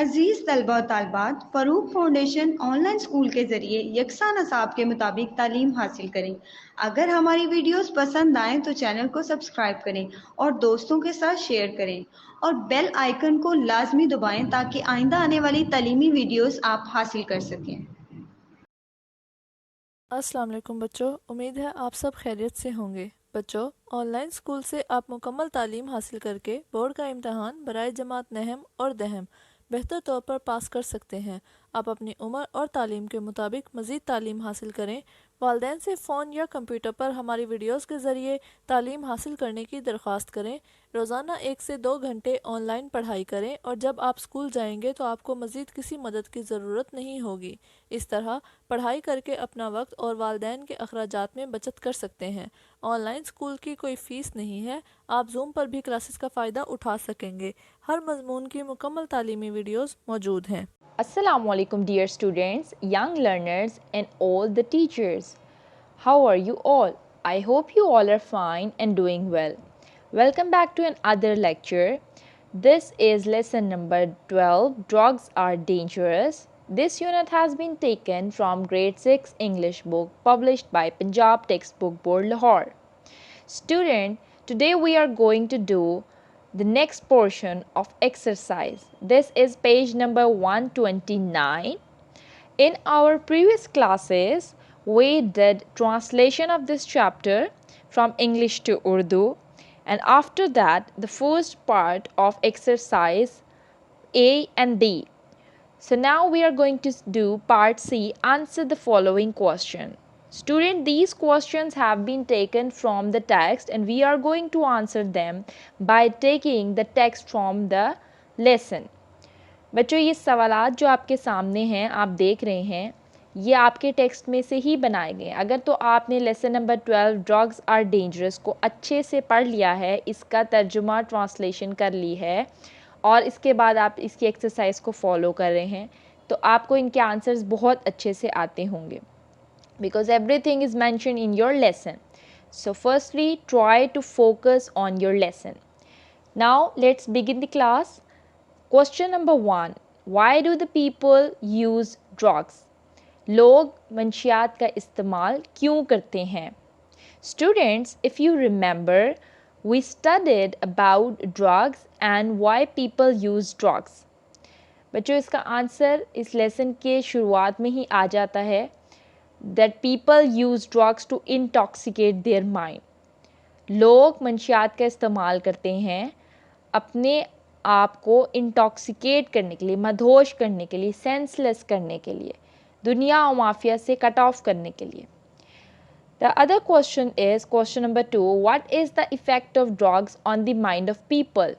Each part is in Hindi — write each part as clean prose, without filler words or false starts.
अजीज़ तलबा और तालबात, फ़रूक फाउंडेशन ऑनलाइन स्कूल के ज़रिए यकसा नसाब के मुताबिक तालीम हासिल करें। अगर हमारी वीडियोस पसंद आएँ तो चैनल को सब्सक्राइब करें और दोस्तों के साथ शेयर करें और बेल आइकन को लाजमी दबाएं ताकि आइंदा आने वाली तालीमी वीडियोस आप हासिल कर सकें। अस्सलाम वालेकुम बच्चों, उम्मीद है आप सब खैरियत से होंगे। बच्चों, ऑनलाइन स्कूल से आप मुकम्मल तालीम हासिल करके बोर्ड का इम्तहान बराए जमात नहम और दहम बेहतर तौर पर पास कर सकते हैं। आप अपनी उम्र और तालीम के मुताबिक मज़ीद तालीम हासिल करें। वालिदैन से फ़ोन या कंप्यूटर पर हमारी वीडियोस के ज़रिए तालीम हासिल करने की दरख्वास्त करें। रोज़ाना 1 से 2 घंटे ऑनलाइन पढ़ाई करें और जब आप स्कूल जाएंगे तो आपको मज़ीद किसी मदद की ज़रूरत नहीं होगी। इस तरह पढ़ाई करके अपना वक्त और वालिदैन के अखराजात में बचत कर सकते हैं। ऑनलाइन स्कूल की कोई फ़ीस नहीं है। आप जूम पर भी क्लासेस का फ़ायदा उठा सकेंगे। हर मजमून की मुकम्मल तालीमी वीडियोस मौजूद हैं। Assalamu alaikum, dear students, young learners, and all the teachers. How are you all? I hope you all are fine and doing well. Welcome back to another lecture. This is lesson number 12, Drugs Are Dangerous. This unit has been taken from grade 6 English book published by Punjab Textbook Board, Lahore. Student, today we are going to do the next portion of exercise. This is page number 129. In our previous classes, we did translation of this chapter from English to Urdu, and after that the first part of exercise A and B. So now we are going to do part C, answer the following question. Student, these questions have been taken from the text and we are going to answer them by taking the text from the lesson. बच्चों, ये सवालात जो आपके सामने हैं, आप देख रहे हैं, ये आपके टेक्स्ट में से ही बनाए गए हैं। अगर तो आपने lesson number 12 drugs are dangerous को अच्छे से पढ़ लिया है, इसका तर्जुमा ट्रांसलेशन कर ली है और इसके बाद आप इसकी एक्सरसाइज को फॉलो कर रहे हैं, तो आपको इनके आंसर्स बहुत अच्छे से आते होंगे, because everything is mentioned in your lesson. So firstly, try to focus on your lesson. Now let's begin the class. Question number 1. Why do the people use drugs? लोग मंशियात का इस्तेमाल क्यों करते हैं? Students, if you remember, we studied about drugs and why people use drugs. बच्चों, इसका आंसर इस लेसन के शुरुआत में ही आ जाता है, that people use drugs to intoxicate their mind. लोग मंशियात का इस्तेमाल करते हैं अपने आप को इंटॉक्सिकेट करने के लिए, मदहोश करने के लिए, सेंसलेस करने के लिए, दुनिया और माफिया से कट ऑफ करने के लिए. The other question is question number 2. What is the effect of drugs on the mind of people?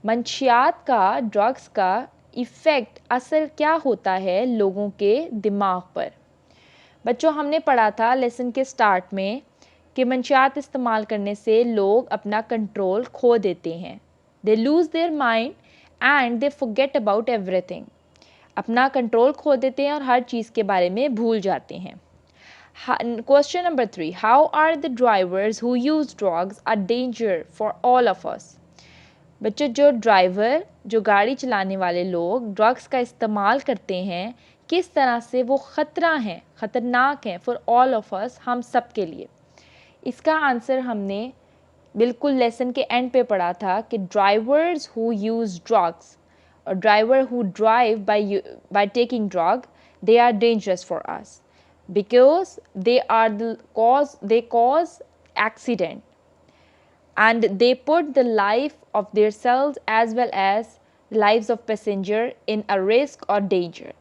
मंशियात का, ड्रग्स का इफ़ेक्ट, असर क्या होता है लोगों के दिमाग पर? बच्चों, हमने पढ़ा था लेसन के स्टार्ट में कि मंशियात इस्तेमाल करने से लोग अपना कंट्रोल खो देते हैं. They lose their mind and they forget about everything. अपना कंट्रोल खो देते हैं और हर चीज़ के बारे में भूल जाते हैं. Question number 3. How are the drivers who use drugs are danger for all of us? बच्चों, जो ड्राइवर, जो गाड़ी चलाने वाले लोग ड्रग्स का इस्तेमाल करते हैं, किस तरह से वो ख़तरा हैं, ख़तरनाक हैं फॉर ऑल ऑफ अस, हम सब के लिए. इसका आंसर हमने बिल्कुल लेसन के एंड पे पढ़ा था कि ड्राइवर्स हु यूज़ ड्रग्स और driver who drive by taking drug, they are dangerous for us because they cause accident and they put the life of themselves as well as the lives of passenger in a risk or danger.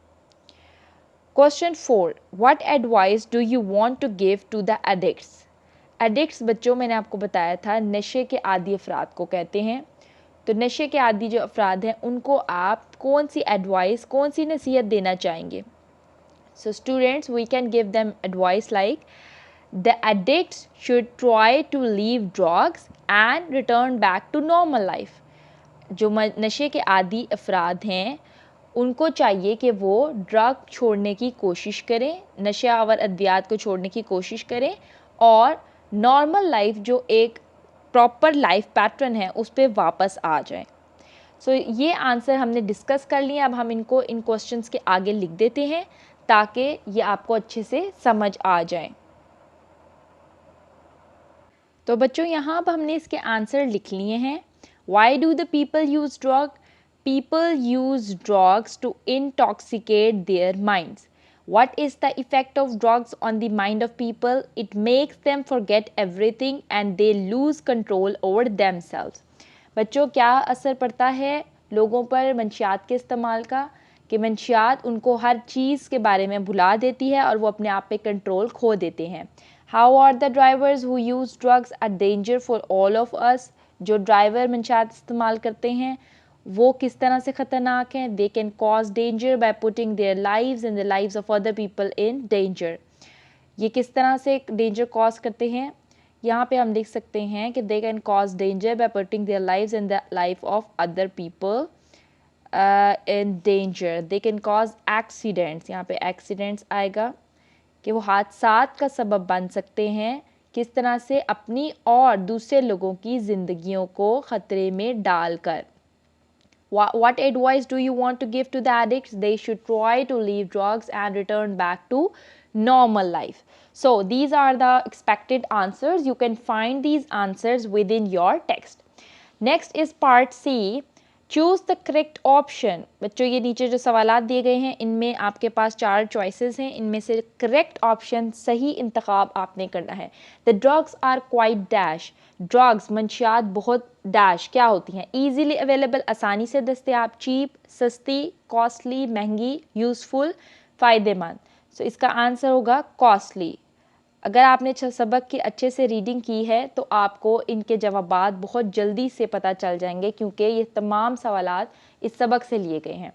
Question 4. What advice do you want to give to the addicts? Addicts, बच्चों, मैंने आपको बताया था नशे के आदी अफराद को कहते हैं. तो नशे के आदी जो अफराद हैं उनको आप कौन सी एडवाइस, कौन सी नसीहत देना चाहेंगे? So students, we can give them advice like the addicts should try to leave drugs and return back to normal life. जो नशे के आदी अफराद हैं उनको चाहिए कि वो ड्रग छोड़ने की कोशिश करें, नशा आवर अद्वियात को छोड़ने की कोशिश करें और नॉर्मल लाइफ, जो एक प्रॉपर लाइफ पैटर्न है, उस पर वापस आ जाएं. सो ये आंसर हमने डिस्कस कर लिए। अब हम इनको इन क्वेश्चंस के आगे लिख देते हैं ताकि ये आपको अच्छे से समझ आ जाए। तो बच्चों यहाँ अब हमने इसके आंसर लिख लिए हैं। Why do the people use drug? People use drugs to intoxicate their minds. What is the effect of drugs on the mind of people? It makes them forget everything and they lose control over themselves. बच्चों क्या असर पड़ता है लोगों पर मंशियात के इस्तेमाल का? कि मंशियात उनको हर चीज़ के बारे में भुला देती है और वो अपने आप पे कंट्रोल खो देते हैं। How are the drivers who use drugs are danger for all of us? जो ड्राइवर मंशियात इस्तेमाल करते हैं वो किस तरह से ख़तरनाक हैं? They can cause danger by putting their lives and the lives of other people in danger. ये किस तरह से डेंजर कॉज करते हैं? यहाँ पे हम लिख सकते हैं कि they can cause danger by putting their lives and the life of other people in danger. They can cause accidents, यहाँ पे एक्सीडेंट्स आएगा कि वो हादसात का सबब बन सकते हैं। किस तरह से? अपनी और दूसरे लोगों की ज़िंदगियों को ख़तरे में डालकर। What advice do you want to give to the addicts? They should try to leave drugs and return back to normal life. So these are the expected answers. You can find these answers within your text. Next is part C. Choose the correct option. बच्चों ये नीचे जो सवालात दिए गए हैं इनमें आपके पास 4 चॉइसेस हैं। इनमें से करेक्ट ऑप्शन सही इंतखाब आपने करना है। The drugs are quite dash. Drugs मंशियात बहुत डैश क्या होती हैं? ईजीली अवेलेबल, आसानी से दस्तयाब, चीप सस्ती, कॉस्टली महंगी, यूज़फुल फ़ायदेमंद। सो इसका आंसर होगा कॉस्टली। अगर आपने सबक की अच्छे से रीडिंग की है तो आपको इनके जवाबात बहुत जल्दी से पता चल जाएंगे क्योंकि ये तमाम सवालात इस सबक से लिए गए हैं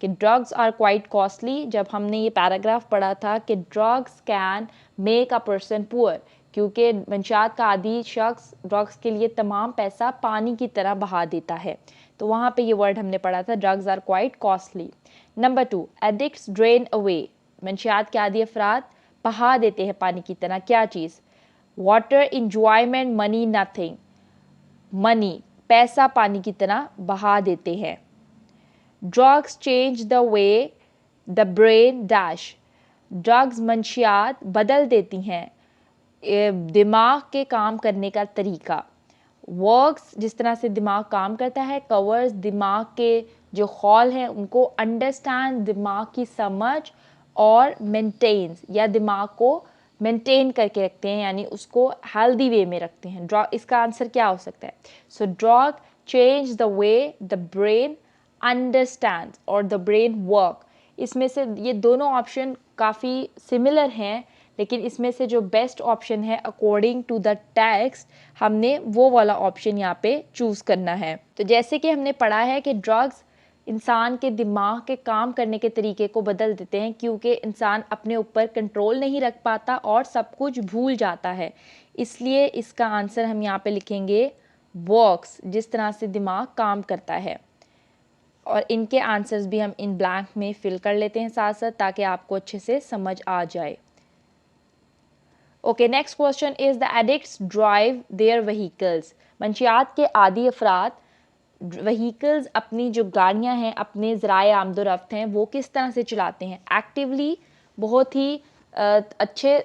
कि ड्रग्स आर क्वाइट कॉस्टली। जब हमने ये पैराग्राफ पढ़ा था कि drugs can make a person poor, क्योंकि मंशियात का आदी शख्स ड्रग्स के लिए तमाम पैसा पानी की तरह बहा देता है, तो वहाँ पे ये वर्ड हमने पढ़ा था, drugs are quite costly. Number 2, addicts drain away. मंशियात के आदी अफराद बहा देते हैं पानी की तरह क्या चीज़? Water, enjoyment, money, nothing. Money पैसा पानी की तरह बहा देते हैं। Drugs change the way the brain dash. Drugs मंशियात बदल देती हैं दिमाग के काम करने का तरीका। वर्क्स जिस तरह से दिमाग काम करता है, कवर्स दिमाग के जो खौल हैं उनको, अंडरस्टैंड दिमाग की समझ, और मेंटेन्स या दिमाग को मेंटेन करके रखते हैं यानी उसको हेल्दी वे में रखते हैं। ड्रग इसका आंसर क्या हो सकता है? So drug change the way the brain understand और द ब्रेन वर्क। इसमें से ये दोनों ऑप्शन काफ़ी सिमिलर हैं, लेकिन इसमें से जो बेस्ट ऑप्शन है अकॉर्डिंग टू द टेक्स्ट हमने वो वाला ऑप्शन यहाँ पे चूज़ करना है। तो जैसे कि हमने पढ़ा है कि ड्रग्स इंसान के दिमाग के काम करने के तरीके को बदल देते हैं क्योंकि इंसान अपने ऊपर कंट्रोल नहीं रख पाता और सब कुछ भूल जाता है, इसलिए इसका आंसर हम यहाँ पे लिखेंगे वर्क्स, जिस तरह से दिमाग काम करता है। और इनके आंसर्स भी हम इन ब्लैंक में फिल कर लेते हैं साथ साथ ताकि आपको अच्छे से समझ आ जाए। Okay, next question is the addicts drive their vehicles. मंशियात के आदी अफराद व्हीकल्स अपनी जो गाड़ियां हैं, अपने ज़राए आमदोरफ्त हैं, वो किस तरह से चलाते हैं? एक्टिवली, बहुत ही अच्छे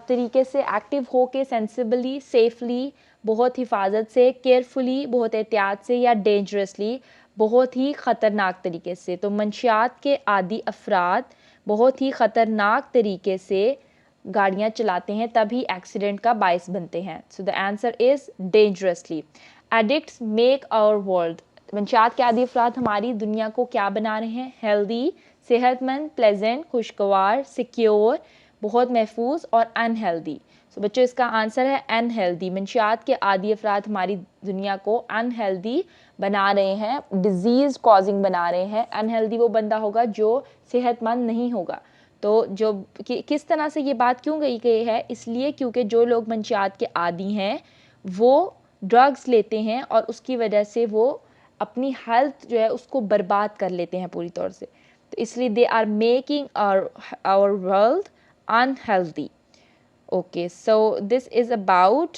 तरीके से एक्टिव हो के, सेंसिबली, सेफली, बहुत हिफाजत से, केयरफुली, बहुत एहतियात से, या डेंजरसली, बहुत ही ख़तरनाक तरीके से। तो मंशियात के आदी अफराद बहुत ही ख़तरनाक तरीके से गाड़ियाँ चलाते हैं तभी एक्सीडेंट का बायस बनते हैं। So the answer is dangerously. Addicts make our world. मंशियात के आदी अफराद हमारी दुनिया को क्या बना रहे हैं? हेल्दी, सेहतमंद, प्लेजेंट, खुशगवार, सिक्योर, बहुत महफूज, और अनहेल्दी। सो बच्चों इसका आंसर है अनहेल्दी। मंशियात के आदी अफराद हमारी दुनिया को अनहेल्दी बना रहे हैं, डिजीज़ कॉजिंग बना रहे हैं। अनहेल्दी वो बंदा होगा जो सेहतमंद नहीं होगा। तो जो किस तरह से ये बात क्यों गई है? इसलिए क्योंकि जो लोग मंशियात के आदी हैं वो ड्रग्स लेते हैं और उसकी वजह से वो अपनी हेल्थ जो है उसको बर्बाद कर लेते हैं पूरी तौर से, तो इसलिए they are making our world unhealthy. Okay, so this is about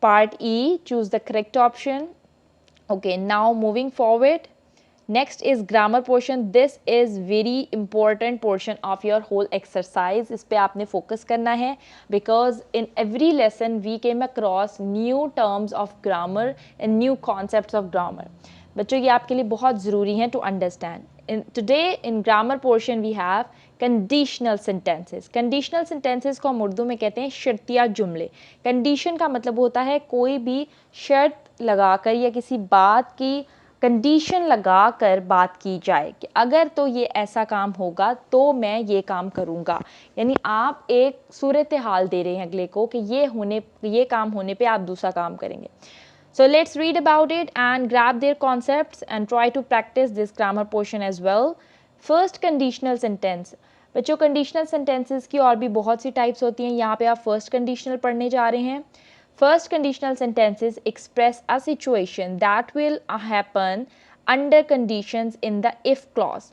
part E, choose the correct option. Okay, now moving forward, next is grammar portion. This is very important portion of your whole exercise. इस पे आपने फोकस करना है because in every lesson we came across new terms of grammar and new concepts of grammar. बच्चों ये आपके लिए बहुत ज़रूरी है to understand. Today in grammar portion we have conditional sentences. Conditional sentences को हम उर्दू में कहते हैं शर्तिया जुमले. कंडीशन का मतलब होता है कोई भी शर्त लगाकर या किसी बात की कंडीशन लगा कर बात की जाए कि अगर तो ये ऐसा काम होगा तो मैं ये काम करूँगा. यानी आप एक सूरत हाल दे रहे हैं अगले को कि ये काम होने पे आप दूसरा काम करेंगे. So let's read about it and grab their concepts and try to practice this grammar portion as well. First, conditional sentence. बच्चों conditional sentences की और भी बहुत सी types होती हैं. यहाँ पे आप first conditional पढ़ने जा रहे हैं. First conditional sentences express a situation that will happen under conditions in the if clause.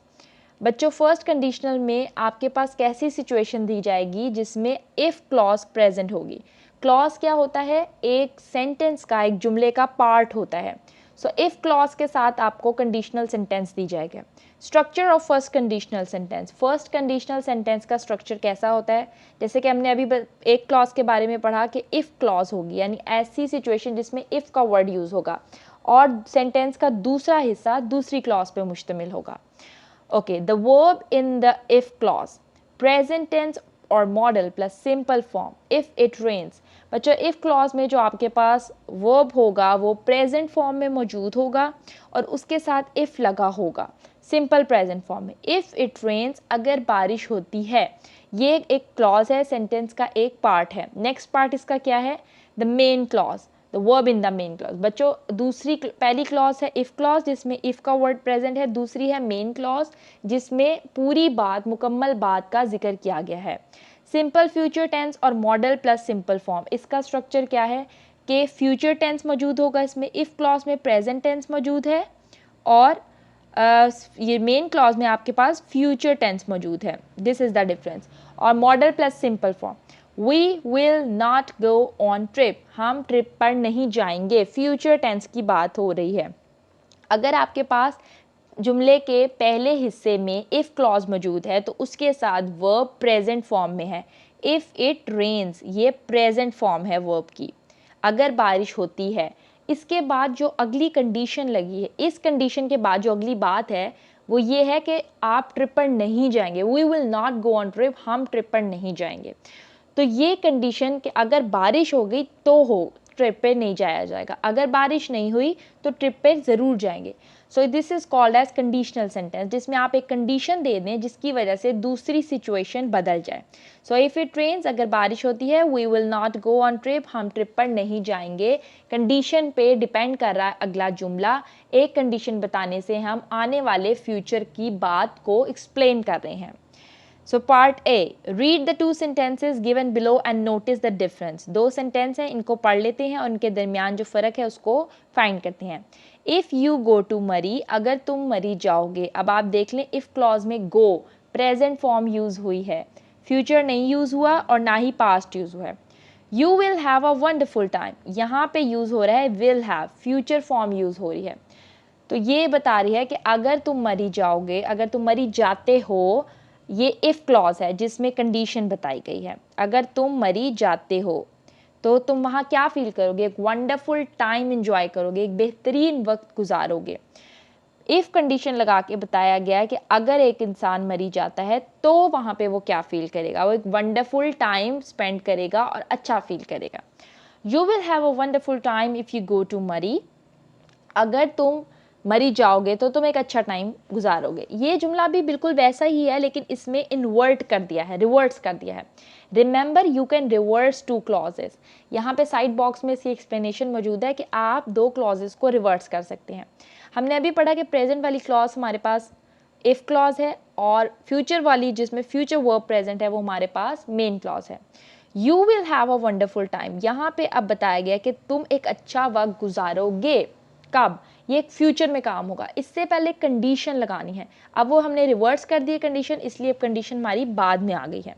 बच्चों फर्स्ट कंडीशनल में आपके पास कैसी सिचुएशन दी जाएगी जिसमें इफ़ क्लॉज प्रेजेंट होगी. क्लॉज क्या होता है? एक सेंटेंस का, एक जुमले का पार्ट होता है. सो इफ़ क्लॉज के साथ आपको कंडीशनल सेंटेंस दी जाएगा. Structure of first conditional sentence. First conditional sentence का स्ट्रक्चर कैसा होता है? जैसे कि हमने अभी एक क्लॉज के बारे में पढ़ा कि इफ़ क्लॉज होगी, यानी ऐसी सिचुएशन जिसमें इफ़ का वर्ड यूज़ होगा और सेंटेंस का दूसरा हिस्सा दूसरी क्लॉज पे मुश्तमिल होगा. Okay, the verb in the if clause, present tense or model plus simple form. If it rains. बच्चों if clause में जो आपके पास verb होगा वो present form में मौजूद होगा और उसके साथ if लगा होगा simple present form में. If it rains, अगर बारिश होती है. ये एक clause है, sentence का एक part है. Next part इसका क्या है? The main clause. The verb in the main clause. बच्चों पहली clause है if clause जिसमें if का word present है. दूसरी है main clause जिसमें पूरी बात, मुकम्मल बात का जिक्र किया गया है. सिंपल फ्यूचर टेंस और मॉडल प्लस सिंपल फॉर्म. इसका स्ट्रक्चर क्या है कि फ्यूचर टेंस मौजूद होगा इसमें, if clause में प्रेजेंट टेंस मौजूद है और ये मेन क्लॉज में आपके पास फ्यूचर टेंस मौजूद है. This is the difference. और modal plus simple form. We will not go on trip. हम ट्रिप पर नहीं जाएंगे. फ्यूचर टेंस की बात हो रही है. अगर आपके पास जुमले के पहले हिस्से में इफ़ क्लॉज मौजूद है तो उसके साथ वर्ब प्रेजेंट फॉर्म में है. इफ़ इट रेन्स, ये प्रेजेंट फॉर्म है वर्ब की. अगर बारिश होती है. इसके बाद जो अगली कंडीशन लगी है, इस कंडीशन के बाद जो अगली बात है वो ये है कि आप ट्रिप पर नहीं जाएंगे. We will not go on trip. हम ट्रिप पर नहीं जाएंगे. तो ये कंडीशन कि अगर बारिश हो गई तो हो, ट्रिप पे नहीं जाया जाएगा. अगर बारिश नहीं हुई तो ट्रिप पे ज़रूर जाएंगे. So this is called as conditional sentence जिसमें आप एक कंडीशन दे दें जिसकी वजह से दूसरी सिचुएशन बदल जाए. सो इफ़ इट रेन्स, अगर बारिश होती है, we will not go on trip, हम ट्रिप पर नहीं जाएंगे. कंडीशन पे डिपेंड कर रहा है अगला जुमला. एक कंडीशन बताने से हम आने वाले फ्यूचर की बात को एक्सप्लेन कर रहे हैं. So part A, read the two sentences given below and notice the difference. दो सेंटेंस हैं, इनको पढ़ लेते हैं और इनके दरमियान जो फ़र्क है उसको फाइंड करते हैं. If you go to मरी, अगर तुम मरी जाओगे. अब आप देख लें if clause में go प्रेजेंट फॉर्म यूज़ हुई है, फ्यूचर नहीं यूज़ हुआ और ना ही पास्ट यूज़ हुआ है. You will have a wonderful time, यहाँ पे यूज़ हो रहा है will have, future form use हो रही है. तो ये बता रही है कि अगर तुम मरी जाओगे, अगर तुम मरी जाते हो, ये इफ़ क्लॉज है जिसमें कंडीशन बताई गई है. अगर तुम मरी जाते हो तो तुम वहाँ क्या फील करोगे? एक वंडरफुल टाइम एंजॉय करोगे, एक बेहतरीन वक्त गुजारोगे. इफ़ कंडीशन लगा के बताया गया है कि अगर एक इंसान मरी जाता है तो वहाँ पे वो क्या फील करेगा? वो एक वंडरफुल टाइम स्पेंड करेगा और अच्छा फील करेगा. You will have a wonderful time if you go to Murree. अगर तुम मरी जाओगे तो तुम एक अच्छा टाइम गुजारोगे. ये जुमला भी बिल्कुल वैसा ही है लेकिन इसमें इन्वर्ट कर दिया है, रिवर्स कर दिया है. Remember you can reverse two clauses. यहाँ पे साइड बॉक्स में इसकी एक्सप्लेनेशन मौजूद है कि आप दो क्लॉजेस को रिवर्स कर सकते हैं. हमने अभी पढ़ा कि प्रेजेंट वाली क्लॉज हमारे पास इफ़ क्लॉज है और फ्यूचर वाली जिसमें फ्यूचर वर्ब प्रेजेंट है वो हमारे पास मेन क्लॉज है. You will have a wonderful time, यहाँ पे अब बताया गया कि तुम एक अच्छा वक्त गुजारोगे. कब? ये एक फ्यूचर में काम होगा. इससे पहले कंडीशन लगानी है. अब वो हमने रिवर्स कर दी है कंडीशन, इसलिए अब कंडीशन हमारी बाद में आ गई है.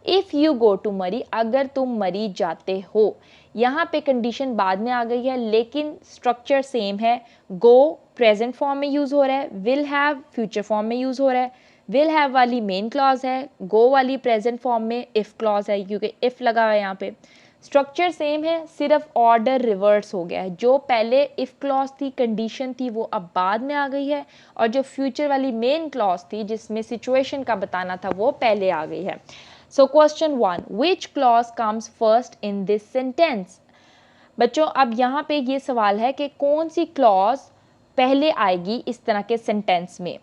If you go to Murree, अगर तुम मरी जाते हो। यहाँ पे कंडीशन बाद में आ गई है लेकिन स्ट्रक्चर सेम है। गो प्रेजेंट फॉर्म में यूज़ हो रहा है, विल हैव फ्यूचर फॉर्म में यूज़ हो रहा है, विल हैव वाली मेन क्लॉज है, गो वाली प्रेजेंट फॉर्म में इफ़ क्लॉज है क्योंकि इफ़ लगा हुआ है यहाँ पे। स्ट्रक्चर सेम है, सिर्फ ऑर्डर रिवर्स हो गया है। जो पहले इफ़ क्लॉज थी, कंडीशन थी, वो अब बाद में आ गई है, और जो फ्यूचर वाली मेन क्लॉज थी जिसमें सिचुएशन का बताना था वो पहले आ गई है। So question 1, which clause comes first in this sentence. बच्चों अब यहाँ पे ये सवाल है कि कौन सी क्लॉज पहले आएगी इस तरह के सेंटेंस में।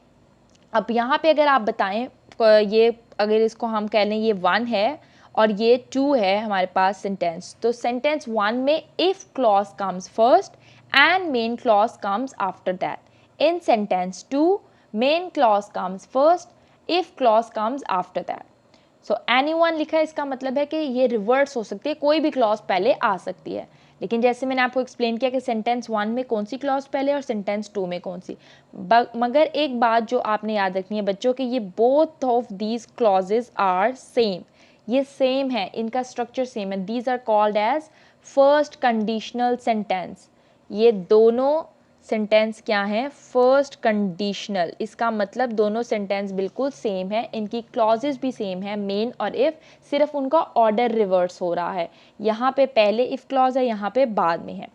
अब यहाँ पे अगर आप बताएं, ये अगर इसको हम कह लें ये 1 है और ये 2 है हमारे पास सेंटेंस, तो सेंटेंस 1 में if clause comes first and main clause comes after that. In sentence 2 main clause comes first, if clause comes after that. So anyone लिखा है, इसका मतलब है कि ये रिवर्स हो सकती है, कोई भी क्लॉज पहले आ सकती है। लेकिन जैसे मैंने आपको एक्सप्लेन किया कि सेंटेंस 1 में कौन सी क्लॉज पहले और सेंटेंस 2 में कौन सी। मगर एक बात जो आपने याद रखनी है बच्चों कि ये both of these clauses are same, ये सेम है, इनका स्ट्रक्चर सेम है। These are called as first conditional sentence. ये दोनों सेंटेंस क्या है, फर्स्ट कंडीशनल। इसका मतलब दोनों सेंटेंस बिल्कुल सेम है, इनकी क्लॉजेस भी सेम है, मेन और इफ़, सिर्फ उनका ऑर्डर रिवर्स हो रहा है। यहाँ पे पहले इफ़ क्लॉज है, यहाँ पे बाद में है।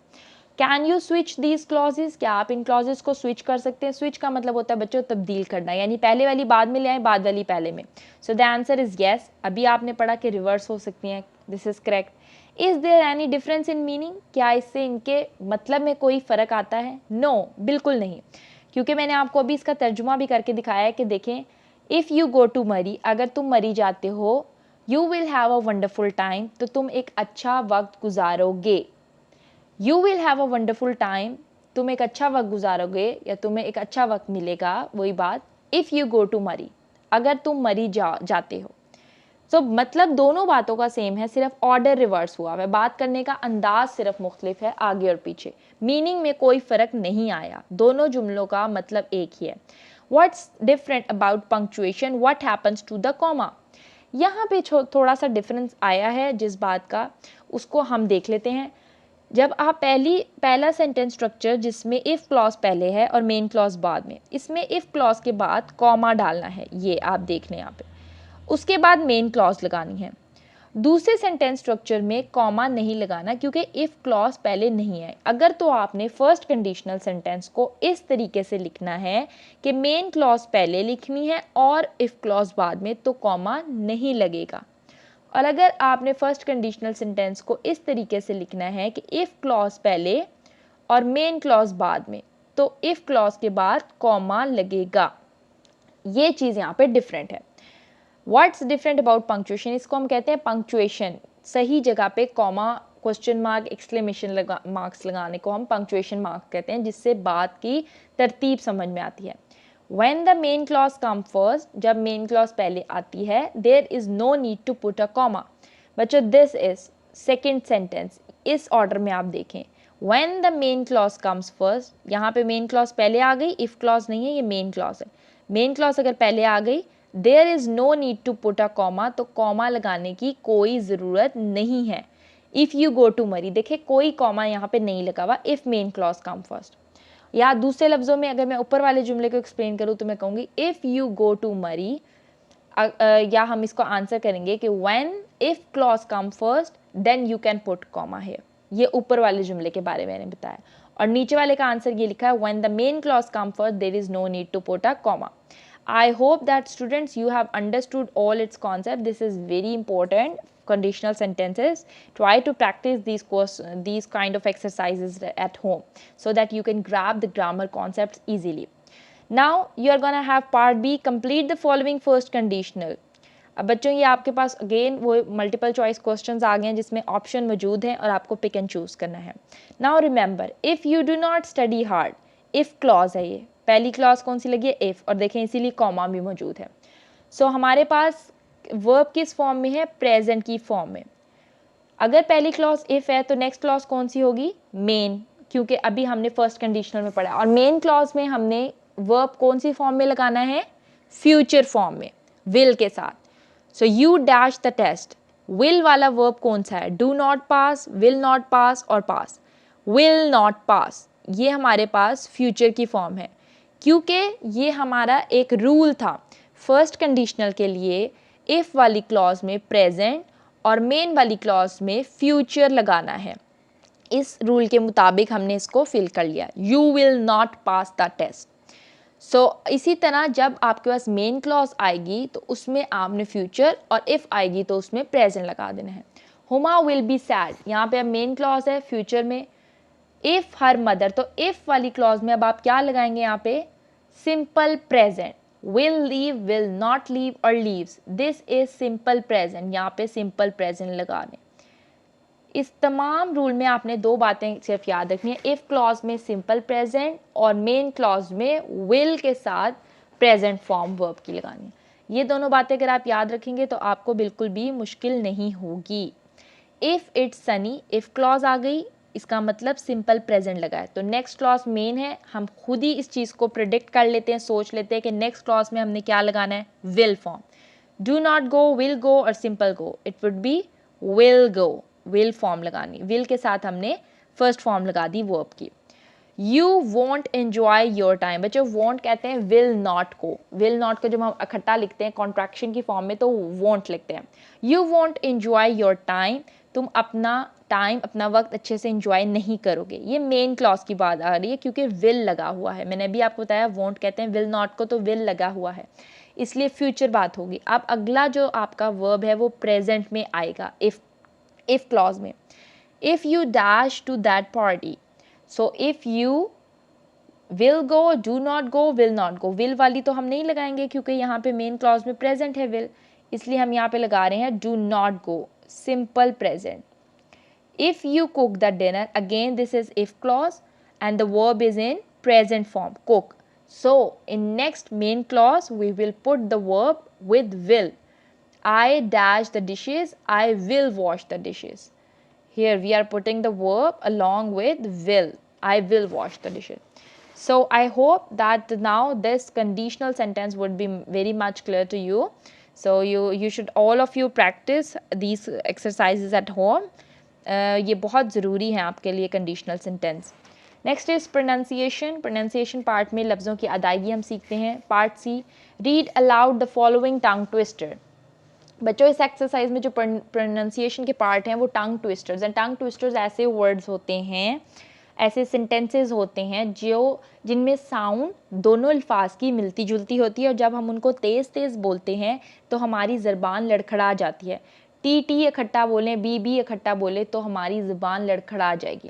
Can you switch these clauses, क्या आप इन क्लॉजेज को स्विच कर सकते हैं। स्विच का मतलब होता है बच्चों तब्दील करना, यानी पहले वाली बाद में ले आए, बाद वाली पहले में। So the answer is yes. अभी आपने पढ़ा कि रिवर्स हो सकती हैं, this is correct. Is there any difference in meaning, क्या इससे इनके मतलब में कोई फ़र्क आता है। नो बिल्कुल नहीं, क्योंकि मैंने आपको अभी इसका तर्जुमा भी करके दिखाया है कि देखें, if you go to Murree, अगर तुम मरी जाते हो, you will have a wonderful time, तो तुम एक अच्छा वक्त गुजारोगे। You will have a wonderful time, तुम एक अच्छा वक्त गुजारोगे या तुम्हें एक अच्छा वक्त मिलेगा, वही बात। If you go to Murree, अगर तुम मरी जाते हो। सो मतलब दोनों बातों का सेम है, सिर्फ ऑर्डर रिवर्स हुआ है, बात करने का अंदाज सिर्फ मुख्तलिफ है आगे और पीछे। मीनिंग में कोई फ़र्क नहीं आया, दोनों जुमलों का मतलब एक ही है। What's different about punctuation, what happens to the comma. यहाँ पे थोड़ा सा डिफरेंस आया है जिस बात का, उसको हम देख लेते हैं। जब आप पहला सेंटेंस स्ट्रक्चर जिसमें इफ़ क्लॉज पहले है और मेन क्लॉज बाद में, इसमें इफ़ क्लॉज के बाद कॉमा डालना है, ये आप देख लें यहाँ पे, उसके बाद मेन क्लॉज लगानी है। दूसरे सेंटेंस स्ट्रक्चर में कॉमा नहीं लगाना क्योंकि इफ़ क्लॉज पहले नहीं है। अगर तो आपने फर्स्ट कंडीशनल सेंटेंस को इस तरीके से लिखना है कि मेन क्लॉज पहले लिखनी है और इफ़ क्लॉज बाद में, तो कॉमा नहीं लगेगा। और अगर आपने फर्स्ट कंडीशनल सेंटेंस को इस तरीके से लिखना है कि इफ़ क्लॉज पहले और मेन क्लॉज बाद में, तो इफ़ क्लॉज के बाद कॉमा लगेगा। ये चीज़ यहाँ पे डिफरेंट है। व्हाट्स डिफरेंट अबाउट पंक्चुएशन, इसको हम कहते हैं पंक्चुएशन। सही जगह पे comma, question mark, exclamation marks लगाने को हम पंक्चुएशन मार्क कहते हैं, जिससे बात की तरतीब समझ में आती है। When the main clause come first, जब main clause पहले आती है, there is no need to put a comma। बच्चों this is second sentence, इस order में आप देखें। When the main clause comes first, यहाँ पे main clause पहले आ गई, if clause नहीं है, ये main clause है। main clause अगर पहले आ गई, there is no need to put a comma, तो comma लगाने की कोई ज़रूरत नहीं है। If you go to मरी, देखें कोई comma यहाँ पे नहीं लगा हुआ, if main clause come first। या दूसरे लफ्ज़ों में अगर मैं ऊपर वाले जुमले को एक्सप्लेन करूँ तो मैं कहूँगी इफ़ यू गो टू मरी, या हम इसको आंसर करेंगे कि when if clause come first then you can put comma here. ये ऊपर वाले जुमले के बारे में मैंने बताया, और नीचे वाले का आंसर ये लिखा है when the main clause come first there is no need to put a comma. I hope that students you have understood all its concept. This is very important, conditional sentences. Try to practice these kind of exercises at home so that you can grab the grammar concepts easily. Now you are gonna have part B, complete the following first conditional. अब बच्चों ये आपके पास अगेन वो मल्टीपल चॉइस क्वेश्चंस आ गए हैं जिसमें ऑप्शन मौजूद हैं और आपको पिक एंड चूज़ करना है। Now remember, if you do not study hard, if clause है, ये पहली क्लॉज कौन सी लगी है, इफ़, और देखें इसीलिए कॉमा भी मौजूद है। सो हमारे पास वर्ब किस फॉर्म में है, प्रेजेंट की फॉर्म में। अगर पहली क्लॉज इफ़ है तो नेक्स्ट क्लॉज कौन सी होगी, मेन, क्योंकि अभी हमने फर्स्ट कंडीशनल में पढ़ा, और मेन क्लॉज में हमने वर्ब कौन सी फॉर्म में लगाना है, फ्यूचर फॉर्म में, विल के साथ। So you dash the test, will वाला वर्ब कौन सा है, do not pass, will not pass और पास। विल नॉट पास ये हमारे पास फ्यूचर की फॉर्म है, क्योंकि ये हमारा एक रूल था फर्स्ट कंडीशनल के लिए इफ़ वाली क्लॉज में प्रेजेंट और मेन वाली क्लॉज में फ्यूचर लगाना है। इस रूल के मुताबिक हमने इसको फिल कर लिया, you will not pass the test. So इसी तरह जब आपके पास मेन क्लॉज आएगी तो उसमें आपने फ्यूचर और इफ़ आएगी तो उसमें प्रेजेंट लगा देना है। हुमा विल बी सैड, यहाँ पे अब मेन क्लॉज है फ्यूचर में। इफ़ हर मदर, तो इफ़ वाली क्लॉज में अब आप क्या लगाएंगे यहाँ पे, simple present. Will leave, will not leave और leaves, this is simple present, यहाँ पे सिंपल प्रेजेंट लगाने। इस तमाम रूल में आपने दो बातें सिर्फ याद रखनी है, इफ़ क्लॉज में सिंपल प्रेजेंट और मेन क्लॉज में विल के साथ प्रेजेंट फॉर्म वर्ब की लगानी है। ये दोनों बातें अगर आप याद रखेंगे तो आपको बिल्कुल भी मुश्किल नहीं होगी। If it's sunny, if clause आ गई इसका मतलब सिंपल प्रेजेंट लगा है, तो नेक्स्ट क्लॉज मेन है। हम खुद ही इस चीज़ को प्रिडिक्ट कर लेते हैं, सोच लेते हैं कि नेक्स्ट क्लॉज में हमने क्या लगाना है, will form. Do not go, will go और simple go, it would be will go, will form लगानी, विल के साथ हमने फर्स्ट फॉर्म लगा दी वर्ब की। You won't enjoy your time, बच्चों वॉन्ट कहते हैं विल नॉट को, विल नॉट को जब हम इकट्ठा लिखते हैं कॉन्ट्रैक्शन की फॉर्म में तो वॉन्ट लिखते हैं। You won't enjoy your time, तुम अपना टाइम, अपना वक्त अच्छे से इंजॉय नहीं करोगे। ये मेन क्लॉज की बात आ रही है क्योंकि विल लगा हुआ है, मैंने अभी आपको बताया वॉन्ट कहते हैं विल नॉट को, तो विल लगा हुआ है इसलिए फ्यूचर बात होगी। अब अगला जो आपका वर्ब है वो प्रेजेंट में आएगा इफ क्लॉज में। If you dash to that party, so if you will go, do not go, will not go, will वाली तो हम नहीं लगाएंगे क्योंकि यहाँ पे मेन क्लॉज में प्रेजेंट है विल, इसलिए हम यहाँ पे लगा रहे हैं do not go, simple present. If you cook the dinner, again this is if clause and the verb is in present form, cook. So in next main clause we will put the verb with will. I dash the dishes, I will wash the dishes. Here we are putting the verb along with will. I will wash the dishes. So I hope that now this conditional sentence would be very much clear to you. So you should all of you practice these exercises at home. ये बहुत ज़रूरी है आपके लिए conditional sentence. Next is pronunciation. Pronunciation part में लफ्ज़ों की अदायगी हम सीखते हैं। Part C, read aloud the following tongue twister. बच्चों इस एक्सरसाइज में जो प्रोनाउंसिएशन के पार्ट हैं वो टंग ट्विस्टर्स हैं। टंग ट्विस्टर्स ऐसे वर्ड्स होते हैं, ऐसे सेंटेंसेस होते हैं जो जिनमें साउंड दोनों अल्फाज की मिलती जुलती होती है और जब हम उनको तेज़ तेज़ बोलते हैं तो हमारी ज़बान लड़खड़ा जाती है। टी इकट्ठा बोलें, बी इकट्ठा बोले तो हमारी ज़बान लड़खड़ा जाएगी।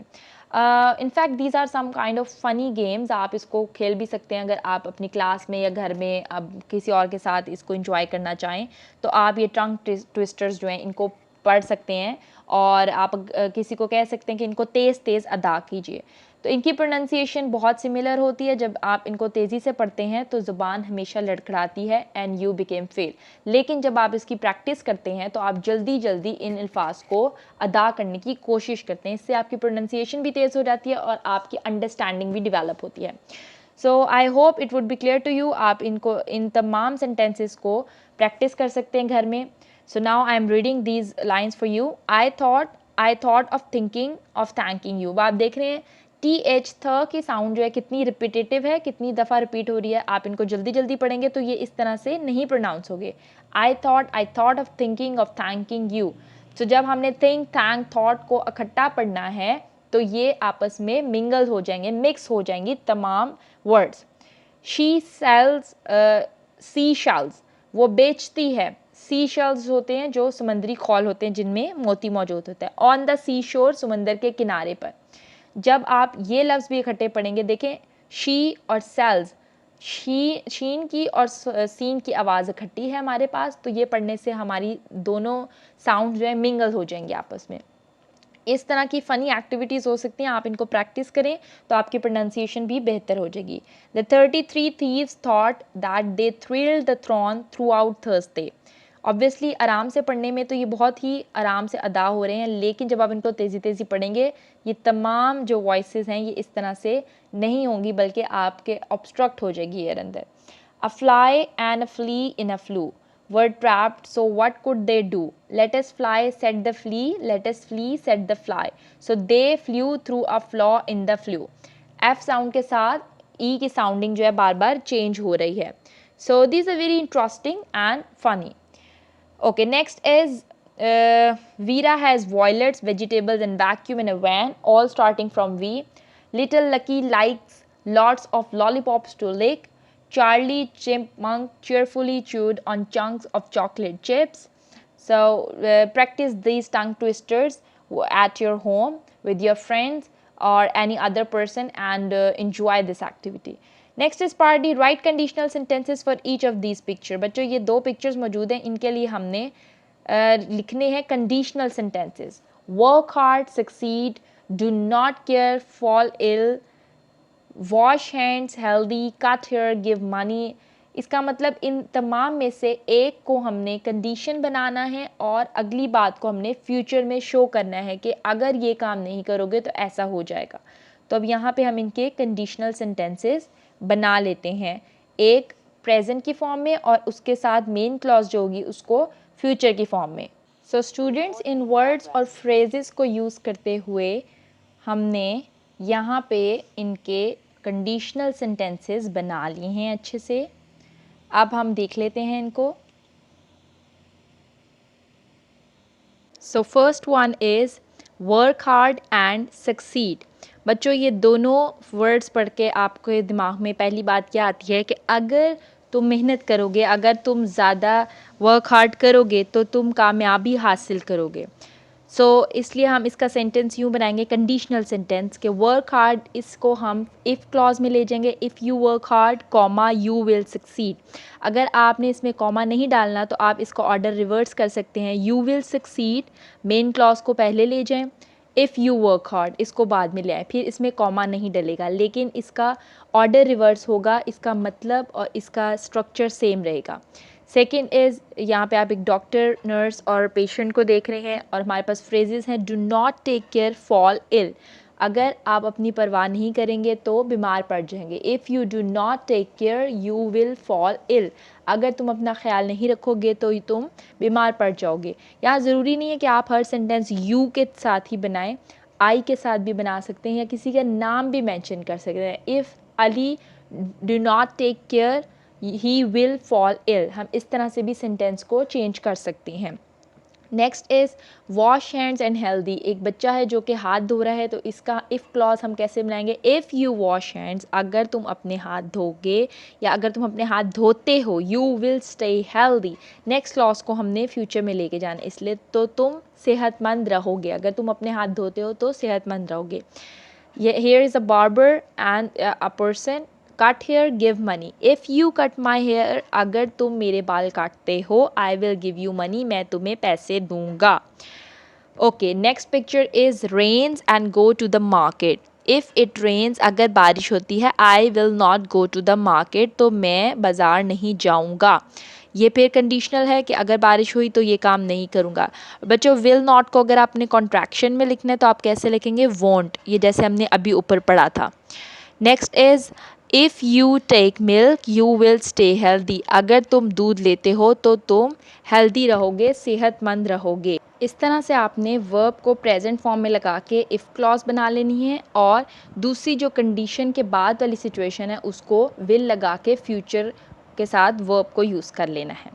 In fact these are some kind of funny games, आप इसको खेल भी सकते हैं अगर आप अपनी क्लास में या घर में अब किसी और के साथ इसको इंजॉय करना चाहें तो आप ये टंग ट्विस्टर्स जो हैं इनको पढ़ सकते हैं और आप किसी को कह सकते हैं कि इनको तेज़ तेज़ अदा कीजिए। तो इनकी प्रोनाउंसिएशन बहुत सिमिलर होती है, जब आप इनको तेज़ी से पढ़ते हैं तो ज़ुबान हमेशा लड़खड़ाती है एंड यू बिकेम फेल, लेकिन जब आप इसकी प्रैक्टिस करते हैं तो आप जल्दी जल्दी इन अल्फाज को अदा करने की कोशिश करते हैं, इससे आपकी प्रोनाउंसिएशन भी तेज़ हो जाती है और आपकी अंडरस्टैंडिंग भी डेवलप होती है। So I hope it would be clear to you. आप इनको इन तमाम सेंटेंसेस को प्रैक्टिस कर सकते हैं घर में। So now I am reading these lines for you. I thought of thinking of thanking you. आप देख रहे हैं TH थ की साउंड जो है कितनी रिपीटेटिव है, कितनी दफ़ा रिपीट हो रही है। आप इनको जल्दी जल्दी पढ़ेंगे तो ये इस तरह से नहीं प्रोनाउंस होगे। I thought of thinking of thanking you. So जब हमने think, thank, thought को इकट्ठा पढ़ना है तो ये आपस में मिंगल हो जाएंगे, मिक्स हो जाएंगी तमाम वर्ड्स। She sells seashells. वो बेचती है। सी शेल्स होते हैं जो समुद्री खौल होते हैं जिनमें मोती मौजूद होता है। ऑन द सी शोर, समंदर के किनारे पर। जब आप ये लफ्ज़ भी इकट्ठे पढ़ेंगे, देखें शी और सेल्स, शीन की और सीन की आवाज़ इकट्ठी है हमारे पास, तो ये पढ़ने से हमारी दोनों साउंड जो है मिंगल हो जाएंगे आपस में। इस तरह की फ़नी एक्टिविटीज़ हो सकती हैं, आप इनको प्रैक्टिस करें तो आपकी प्रोनाउंसिएशन भी बेहतर हो जाएगी। The 33 thieves thought that they thrilled the throne throughout Thursday. Obviously आराम से पढ़ने में तो ये बहुत ही आराम से अदा हो रहे हैं, लेकिन जब आप इनको तेज़ी तेज़ी पढ़ेंगे ये तमाम जो वॉइसेस हैं ये इस तरह से नहीं होंगी बल्कि आपके ऑब्स्ट्रक्ट हो जाएगी ईयर अंदर। A fly and a flea in a flue, were trapped, so what could they do? Let us fly, said the flea. Let us flee, said the fly. So they flew through a flaw in the flue. F sound के साथ E की साउंडिंग जो है बार बार चेंज हो रही है. So these are very interesting and funny. Okay, next is Veera has violets, vegetables and vacuum in a van, all starting from V. Little Lucky likes lots of lollipops to lick. Charlie Chipmunk cheerfully chewed on chunks of chocolate chips. So practice these tongue twisters at your home with your friends or any other person and enjoy this activity. Next is part D, write conditional sentences for each of these picture. बच्चों ये दो pictures मौजूद हैं, इनके लिए हमने लिखने हैं conditional sentences. Work hard, succeed, do not care, fall ill, wash hands, healthy, cut hair, give money. इसका मतलब इन तमाम में से एक को हमने कंडीशन बनाना है और अगली बात को हमने फ्यूचर में शो करना है कि अगर ये काम नहीं करोगे तो ऐसा हो जाएगा. तो अब यहाँ पे हम इनके कंडीशनल सेंटेंसेस बना लेते हैं, एक प्रेजेंट की फॉर्म में और उसके साथ मेन क्लॉज जो होगी उसको फ्यूचर की फॉर्म में. सो स्टूडेंट्स, इन वर्ड्स और फ्रेजेस को यूज़ करते हुए हमने यहाँ पे इनके कंडीशनल सेंटेंसेस बना लिए हैं अच्छे से. अब हम देख लेते हैं इनको. So first one is work hard and succeed. बच्चों ये दोनों वर्ड्स पढ़ के आपके दिमाग में पहली बात क्या आती है कि अगर तुम मेहनत करोगे, अगर तुम ज़्यादा वर्क हार्ड करोगे तो तुम कामयाबी हासिल करोगे. सो इसलिए हम इसका सेंटेंस यूँ बनाएंगे कंडीशनल सेंटेंस के वर्क हार्ड, इसको हम इफ़ क्लॉज में ले जाएंगे. If you work hard comma you will succeed. अगर आपने इसमें कॉमा नहीं डालना तो आप इसका ऑर्डर रिवर्स कर सकते हैं. You will succeed main clause को पहले ले जाएं, इफ़ यू वर्क हार्ड इसको बाद में ले आए, फिर इसमें कॉमा नहीं डलेगा लेकिन इसका ऑर्डर रिवर्स होगा, इसका मतलब और इसका स्ट्रक्चर सेम रहेगा. सेकेंड इज़, यहाँ पे आप एक डॉक्टर, नर्स और पेशेंट को देख रहे हैं और हमारे पास फ्रेजेस हैं. Do not take care, fall ill. अगर आप अपनी परवाह नहीं करेंगे तो बीमार पड़ जाएंगे. If you do not take care you will fall ill. अगर तुम अपना ख्याल नहीं रखोगे तो तुम बीमार पड़ जाओगे. यहाँ ज़रूरी नहीं है कि आप हर सेंटेंस यू के साथ ही बनाएं, आई के साथ भी बना सकते हैं या किसी का नाम भी मेंशन कर सकते हैं. If Ali do not take care he will fall ill, हम इस तरह से भी सेंटेंस को चेंज कर सकते हैं. Next is wash hands and healthy. एक बच्चा है जो कि हाथ धो रहा है तो इसका इफ़ क्लॉज हम कैसे बनाएंगे? इफ़ यू वॉश हैंड्स, अगर तुम अपने हाथ धोगे या अगर तुम अपने हाथ धोते हो, you will stay healthy. Next clause को हमने फ्यूचर में लेके जाना, इसलिए तो तुम सेहतमंद रहोगे. अगर तुम अपने हाथ धोते हो तो सेहतमंद रहोगे. Here is a barber and a person. Cut hair give money. If you cut my hair, अगर तुम मेरे बाल काटते हो, I will give you money, मैं तुम्हें पैसे दूंगा. Okay, next picture is rains and go to the market. If it rains, अगर बारिश होती है, I will not go to the market, तो मैं बाज़ार नहीं जाऊंगा. ये फिर कंडीशनल है कि अगर बारिश हुई तो ये काम नहीं करूँगा. बच्चों विल नॉट को अगर आपने कॉन्ट्रैक्शन में लिखना है तो आप कैसे लिखेंगे? वोंट, ये जैसे हमने अभी ऊपर पढ़ा था. Next is if you take milk you will stay healthy. अगर तुम दूध लेते हो तो तुम हेल्दी रहोगे, सेहतमंद रहोगे. इस तरह से आपने वर्ब को प्रेजेंट फॉर्म में लगा के इफ़ क्लॉज बना लेनी है और दूसरी जो कंडीशन के बाद वाली सिचुएशन है उसको विल लगा के फ्यूचर के साथ वर्ब को यूज़ कर लेना है.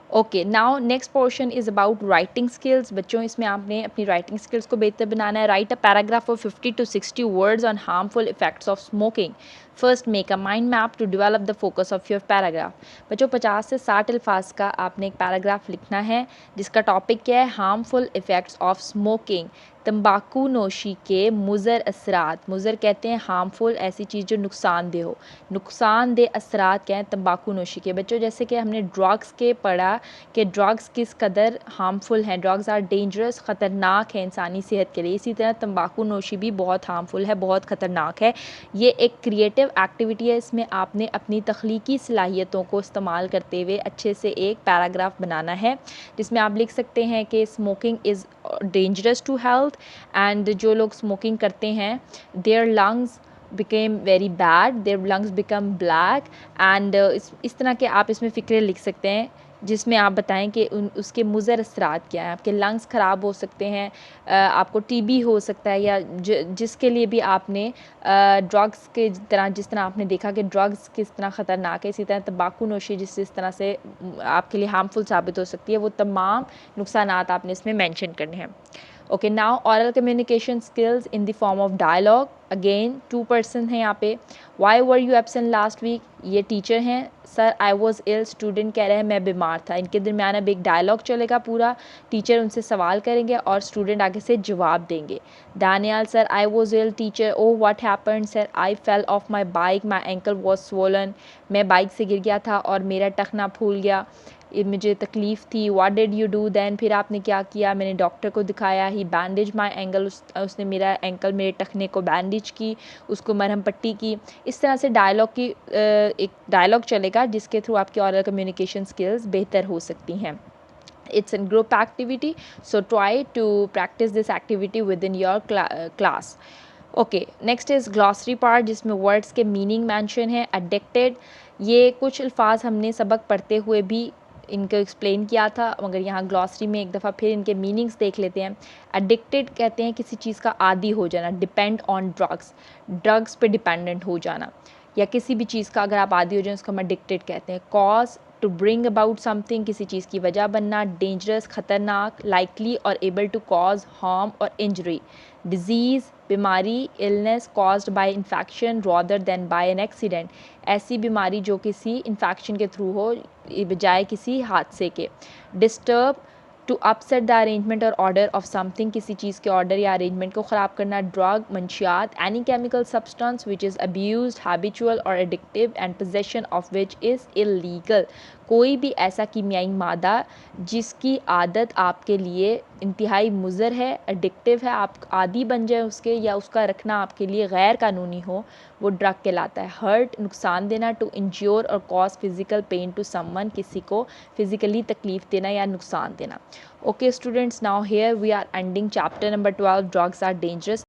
Okay, now next portion is about writing skills. बच्चों इसमें आपने अपनी राइटिंग स्किल्स को बेहतर बनाना है. Write a paragraph of 50 to 60 words on harmful effects of smoking. First make a mind map to develop the focus of your paragraph. बच्चों 50 से 60 अल्फाज का आपने एक पैराग्राफ लिखना है जिसका टॉपिक क्या है? Harmful effects of smoking. तंबाकू नोशी के मुज़र असरात. मुज़र कहते हैं हार्मफुल, ऐसी चीज़ जो नुकसानदेह हो. नुकसानदेह असरात क्या हैं? तंबाकू नोशी के. बच्चों जैसे कि हमने ड्रग्स के पढ़ा कि ड्रग्स किस कदर हार्मफुल हैं, ड्रग्स आर डेंजरस, ख़तरनाक है इंसानी सेहत के लिए. इसी तरह तंबाकू नोशी भी बहुत हार्मफुल है, बहुत ख़तरनाक है. ये एक क्रिएटिव एक्टिविटी है, इसमें आपने अपनी तख्लीकी सलाहियतों को इस्तेमाल करते हुए अच्छे से एक पैराग्राफ बनाना है जिसमें आप लिख सकते हैं कि smoking is dangerous to health and जो लोग स्मोकिंग करते हैं their lungs became very bad, their lungs become black and इस तरह के आप इसमें फ़िक्रे लिख सकते हैं जिसमें आप बताएं कि उसके मुज़र असरात क्या हैं। आपके लंग्स ख़राब हो सकते हैं, आपको टीबी हो सकता है, या जिसके लिए भी आपने ड्रग्स के तरह, जिस तरह आपने देखा कि ड्रग्स किस तरह ख़तरनाक है, इसी तरह तंबाकू नोशी जिस तरह से आपके लिए हार्मफुल साबित हो सकती है, वो तमाम नुकसानात आपने इसमें मेंशन करने हैं। Okay, now oral communication skills in the form of dialogue. Again 2 person हैं यहाँ पे। Why were you absent last week, ये टीचर हैं। Sir I was ill, student कह रहे हैं मैं बीमार था। इनके दरमियान अब एक डायलॉग चलेगा पूरा, टीचर उनसे सवाल करेंगे और स्टूडेंट आगे से जवाब देंगे। Daniyal, sir I was ill, teacher oh what happened, sir I fell off my bike, my ankle was swollen, मैं बाइक से गिर गया था और मेरा टखना फूल गया, मुझे तकलीफ़ थी। What did you do then, फिर आपने क्या किया? मैंने डॉक्टर को दिखाया। ही बैंडेज माई एंकल, उसने मेरा एंकल, मेरे टखने को बैंडेज की, उसको मरहम पट्टी की। इस तरह से डायलॉग की एक डायलॉग चलेगा जिसके थ्रू आपकी ऑरल कम्युनिकेशन स्किल्स बेहतर हो सकती हैं। It's a group activity, so try to practice this activity within your class. Okay, next is glossary part, जिसमें वर्ड्स के मीनिंग मेंशन है। एडिक्टेड, ये कुछ अल्फाज हमने सबक पढ़ते हुए भी इनको एक्सप्लेन किया था, मगर यहाँ ग्लॉसरी में एक दफ़ा फिर इनके मीनिंग्स देख लेते हैं। एडिक्टेड कहते हैं किसी चीज़ का आदी हो जाना, डिपेंड ऑन ड्रग्स, ड्रग्स पे डिपेंडेंट हो जाना, या किसी भी चीज़ का अगर आप आदी हो जाए उसको हम एडिक्टेड कहते हैं। Cause, to bring about something, किसी चीज़ की वजह बनना। डेंजरस, ख़तरनाक। लाइकली और एबल टू कॉज हार्म और इंजरी। डिजीज़, बीमारी। Illness caused by infection rather than by an accident, ऐसी बीमारी जो किसी इन्फेक्शन के थ्रू हो बजाय किसी हादसे के। Disturb, to upset the arrangement और ऑर्डर ऑफ समथिंग, किसी चीज़ के ऑर्डर या अरेंजमेंट को ख़राब करना। ड्रग, मंशियात, any chemical substance which is abused, habitual और addictive and possession of which is illegal, कोई भी ऐसा कीमियाई मादा जिसकी आदत आपके लिए इंतहाई मुज़र है, एडिक्टिव है, आप आदी बन जाए उसके, या उसका रखना आपके लिए गैर कानूनी हो, वो ड्रग कहलाता है। हर्ट, नुकसान देना। टू इंज्योर और cause physical pain to someone, किसी को फिज़िकली तकलीफ़ देना या नुकसान देना। Okay students, now here we are ending chapter number 12, drugs are dangerous,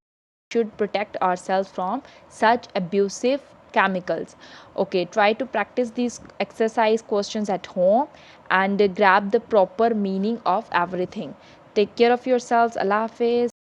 should protect ourselves from such abusive chemicals. Okay, try to practice these exercise questions at home and grab the proper meaning of everything. Take care of yourselves. Allah Hafiz.